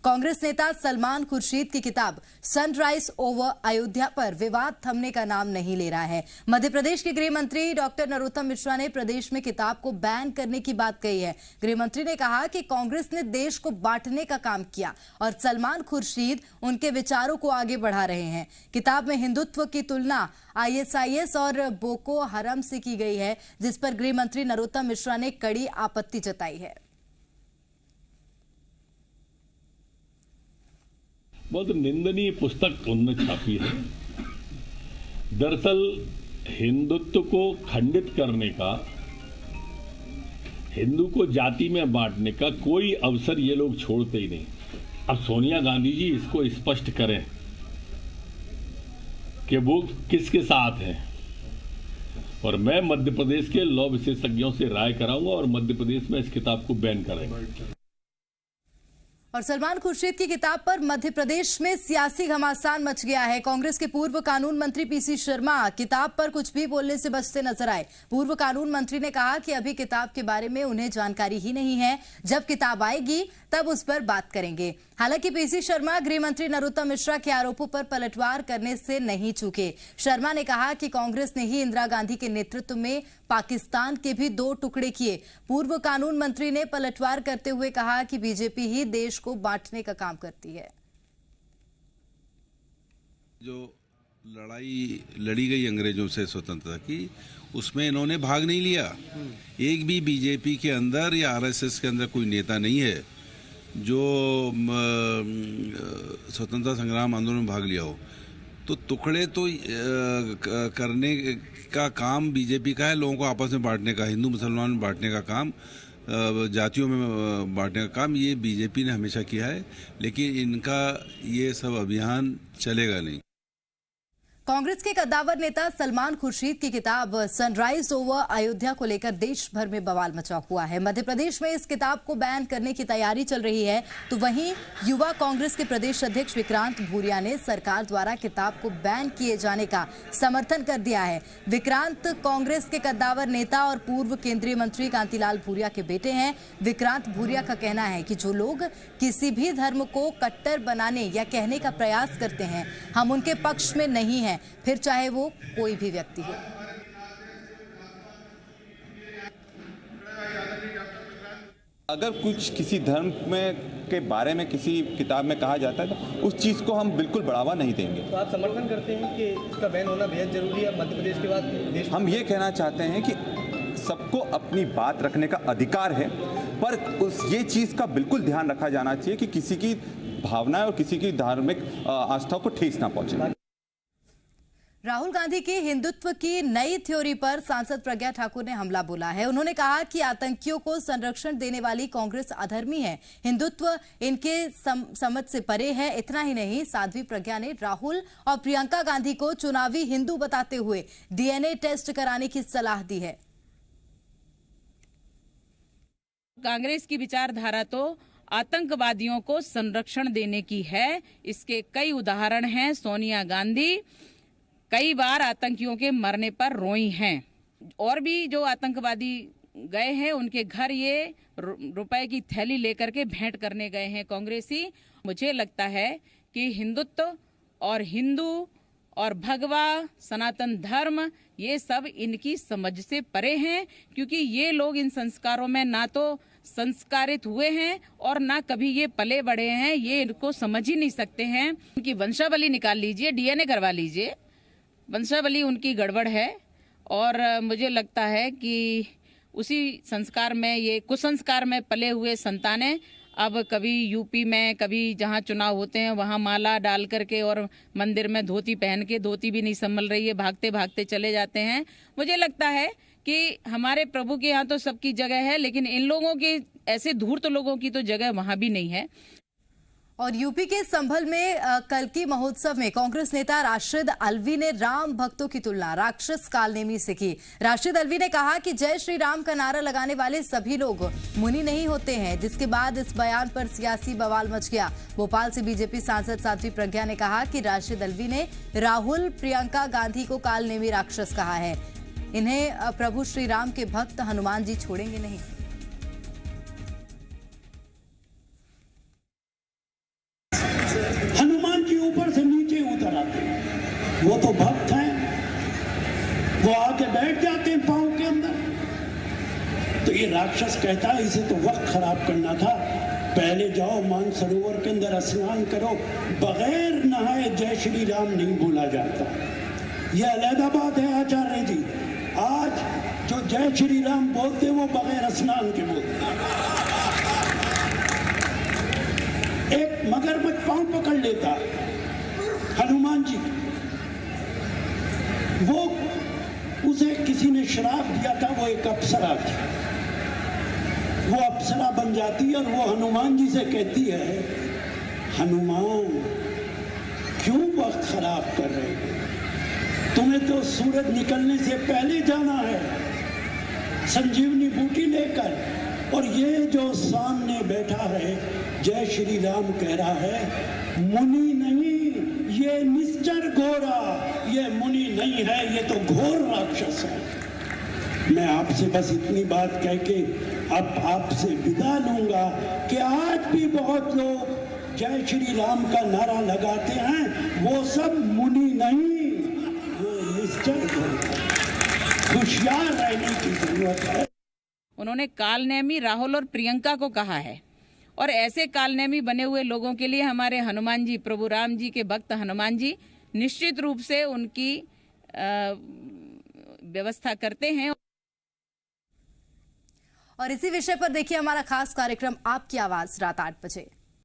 कांग्रेस नेता सलमान खुर्शीद की किताब सनराइज ओवर अयोध्या पर विवाद थमने का नाम नहीं ले रहा है। मध्य प्रदेश के गृह मंत्री डॉक्टर नरोत्तम मिश्रा ने प्रदेश में किताब को बैन करने की बात कही है। गृह मंत्री ने कहा कि कांग्रेस ने देश को बांटने का काम किया और सलमान खुर्शीद उनके विचारों को आगे बढ़ा रहे हैं। किताब में हिंदुत्व की तुलना आईएसआईएस और बोको हरम से की गई है, जिस पर गृह मंत्री नरोत्तम मिश्रा ने कड़ी आपत्ति जताई है। बहुत निंदनीय पुस्तक उन्होंने छापी है। दरअसल हिंदुत्व को खंडित करने का, हिंदू को जाति में बांटने का कोई अवसर ये लोग छोड़ते ही नहीं। अब सोनिया गांधी जी इसको स्पष्ट करें कि वो किसके साथ हैं, और मैं मध्य प्रदेश के लॉ विशेषज्ञों से राय कराऊंगा और मध्य प्रदेश में इस किताब को बैन करेंगे। और सलमान खुर्शीद की किताब पर मध्य प्रदेश में सियासी घमासान मच गया है। कांग्रेस के पूर्व कानून मंत्री पीसी शर्मा किताब पर कुछ भी बोलने से बचते नजर आए। पूर्व कानून मंत्री ने कहा कि अभी किताब के बारे में उन्हें जानकारी ही नहीं है, जब किताब आएगी तब उस पर बात करेंगे। हालांकि पीसी शर्मा गृह मंत्री नरोत्तम मिश्रा के आरोपों पर पलटवार करने से नहीं चूके। शर्मा ने कहा कि कांग्रेस ने ही इंदिरा गांधी के नेतृत्व में पाकिस्तान के भी 2 टुकड़े किए। पूर्व कानून मंत्री ने पलटवार करते हुए कहा कि बीजेपी ही देश को बांटने का काम करती है। जो लड़ाई लड़ी गई अंग्रेजों से स्वतंत्रता की, उसमें इन्होंने भाग नहीं लिया। एक भी बीजेपी के अंदर या आरएसएस के अंदर कोई नेता नहीं है जो स्वतंत्रता संग्राम आंदोलन में भाग लिया हो। तो टुकड़े तो करने का काम बीजेपी का है, लोगों को आपस में बांटने का, हिंदू मुसलमान में बांटने का काम, जातियों में बांटने का काम ये बीजेपी ने हमेशा किया है, लेकिन इनका ये सब अभियान चलेगा नहीं। कांग्रेस के कद्दावर नेता सलमान खुर्शीद की किताब सनराइज ओवर अयोध्या को लेकर देश भर में बवाल मचा हुआ है। मध्य प्रदेश में इस किताब को बैन करने की तैयारी चल रही है, तो वहीं युवा कांग्रेस के प्रदेश अध्यक्ष विक्रांत भूरिया ने सरकार द्वारा किताब को बैन किए जाने का समर्थन कर दिया है। विक्रांत कांग्रेस के कद्दावर नेता और पूर्व केंद्रीय मंत्री कांतिलाल भूरिया के बेटे हैं। विक्रांत भूरिया का कहना है कि जो लोग किसी भी धर्म को कट्टर बनाने या कहने का प्रयास करते हैं, हम उनके पक्ष में नहीं हैं, फिर चाहे वो कोई भी व्यक्ति हो। अगर कुछ किसी धर्म में के बारे में किसी किताब में कहा जाता है तो उस चीज़ को हम बिल्कुल बढ़ावा नहीं देंगे। तो आप समर्थन करते हैं कि इसका बैन होना बेहद जरूरी है मध्य प्रदेश के बाद देश? हम ये कहना चाहते हैं कि सबको अपनी बात रखने का अधिकार है, पर ये चीज़ का बिल्कुल ध्यान रखा जाना चाहिए कि किसी की भावना और किसी की धार्मिक आस्था को ठेस ना पहुंचे। राहुल गांधी की हिंदुत्व की नई थ्योरी पर सांसद प्रज्ञा ठाकुर ने हमला बोला है। उन्होंने कहा कि आतंकियों को संरक्षण देने वाली कांग्रेस अधर्मी है, हिंदुत्व इनके समझ से परे है। इतना ही नहीं, साध्वी प्रज्ञा ने राहुल और प्रियंका गांधी को चुनावी हिंदू बताते हुए डीएनए टेस्ट कराने की सलाह दी है। कांग्रेस की विचारधारा तो आतंकवादियों को संरक्षण देने की है। इसके कई उदाहरण हैं। सोनिया गांधी कई बार आतंकियों के मरने पर रोई हैं, और भी जो आतंकवादी गए हैं उनके घर ये रुपए की थैली लेकर के भेंट करने गए हैं कांग्रेसी। मुझे लगता है कि हिंदुत्व और हिंदू और भगवा सनातन धर्म ये सब इनकी समझ से परे हैं, क्योंकि ये लोग इन संस्कारों में ना तो संस्कारित हुए हैं और ना कभी ये पले बड़े हैं। ये इनको समझ ही नहीं सकते हैं। उनकी वंशावली निकाल लीजिए, डीएनए करवा लीजिए, वंशावली उनकी गड़बड़ है। और मुझे लगता है कि उसी संस्कार में, ये कुसंस्कार में पले हुए संतानें अब कभी यूपी में, कभी जहां चुनाव होते हैं वहां माला डाल करके और मंदिर में धोती पहन के, धोती भी नहीं संभल रही है, भागते भागते चले जाते हैं। मुझे लगता है कि हमारे प्रभु के यहाँ तो सबकी जगह है, लेकिन इन लोगों के ऐसे धूर्त लोगों की तो जगह वहां भी नहीं है। और यूपी के संभल में कल्की महोत्सव में कांग्रेस नेता राशिद अल्वी ने राम भक्तों की तुलना राक्षस कालनेमी से की। राशिद अल्वी ने कहा कि जय श्री राम का नारा लगाने वाले सभी लोग मुनि नहीं होते हैं, जिसके बाद इस बयान पर सियासी बवाल मच गया। भोपाल से बीजेपी सांसद साध्वी प्रज्ञा ने कहा कि राशिद अल्वी ने राहुल प्रियंका गांधी को कालनेमी राक्षस कहा है। इन्हें प्रभु श्री राम के भक्त हनुमान जी छोड़ेंगे नहीं। वो तो भक्त हैं, वो आके बैठ जाते हैं पांव के अंदर। तो ये राक्षस कहता है इसे तो वक्त खराब करना था, पहले जाओ मानसरोवर के अंदर स्नान करो, बगैर नहाए जय श्री राम नहीं बोला जाता। यह अलहदा बात है आचार्य जी, आज जो जय श्री राम बोलते वो बगैर स्नान के बोलते। एक मगरमच्छ पांव पकड़ लेता हनुमान जी, वो उसे किसी ने श्राप दिया था, वो एक अप्सरा थी, वो अप्सरा बन जाती है और वो हनुमान जी से कहती है, हनुमान क्यों वक्त खराब कर रहे हो, तुम्हें तो सूरज निकलने से पहले जाना है संजीवनी बूटी लेकर, और ये जो सामने बैठा है जय श्री राम कह रहा है मुनि नहीं, ये निश्चर घोड़ा, ये मुनि नहीं है, ये तो घोर राक्षस है। मैं आपसे बस इतनी बात कह के अब आपसे विदा लूंगा कि आज भी बहुत लोग जय श्री राम का नारा लगाते हैं, वो सब मुनि नहीं, वो निश्चर घोड़ा। होशियार रहने की जरूरत है। उन्होंने कालनेमी राहुल और प्रियंका को कहा है, और ऐसे कालनेमी बने हुए लोगों के लिए हमारे हनुमान जी, प्रभु राम जी के भक्त हनुमान जी निश्चित रूप से उनकी व्यवस्था करते हैं। और इसी विषय पर देखिए हमारा खास कार्यक्रम आपकी आवाज रात 8 बजे।